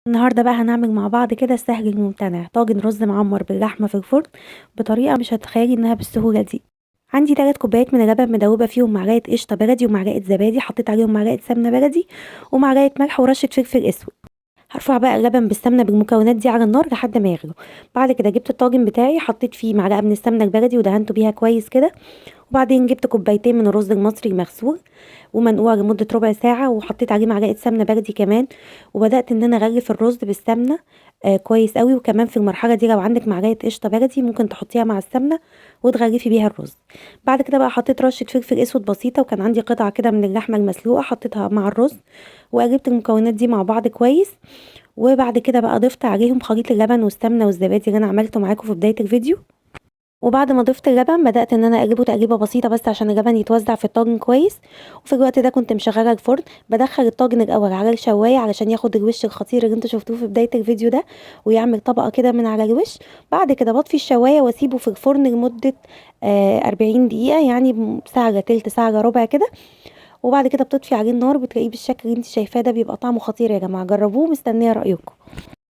النهارده بقى هنعمل مع بعض كده السهل الممتنع طاجن رز معمر باللحمه في الفرن بطريقه مش هتتخيلي انها بالسهوله دي. عندي 3 كوبايات من اللبن مدوبه فيهم معلقه قشطه بلدي ومعلقه زبادي، حطيت عليهم معلقه سمنه بلدي ومعلقه ملح ورشه فلفل اسود. هرفع بقى اللبن بالسمنه بالمكونات دي على النار لحد ما يغلو. بعد كده جبت الطاجن بتاعي، حطيت فيه معلقه من السمنه البلدي ودهنته بيها كويس كده. وبعدين جبت كوبايتين من الرز المصري المغسول ومنقوع لمدة ربع ساعة، وحطيت عليه معلقة سمنة بلدي كمان. وبدأت ان انا اغلف الرز بالسمنة كويس قوي. وكمان في المرحلة دي لو عندك معلقة قشطة بلدي ممكن تحطيها مع السمنة وتغلفي بيها الرز. بعد كده بقى حطيت رشة فلفل اسود بسيطة، وكان عندي قطعة كده من اللحمة المسلوقة حطيتها مع الرز. وقلبت المكونات دي مع بعض كويس. وبعد كده بقى ضفت عليهم خليط اللبن والسمنة والزبادي اللي انا عملته معاكم في بداية الفيديو. وبعد ما ضفت اللبن بدأت ان انا اقلبه تقليبه بسيطه بس عشان اللبن يتوزع في الطاجن كويس. وفي الوقت ده كنت مشغله الفرن، بدخل الطاجن الاول على الشوايه علشان ياخد الوش الخطير اللي انتوا شفتوه في بدايه الفيديو ده، ويعمل طبقه كده من على الوش. بعد كده بطفي الشوايه واسيبه في الفرن لمده 40 دقيقه، يعني ساعه الا تلت ساعه الا ربع كده. وبعد كده بتطفي عليه النار، بتلاقيه بالشكل اللي انت شايفاه ده، بيبقى طعمه خطير يا جماعه، جربوه، مستنيه رايكم.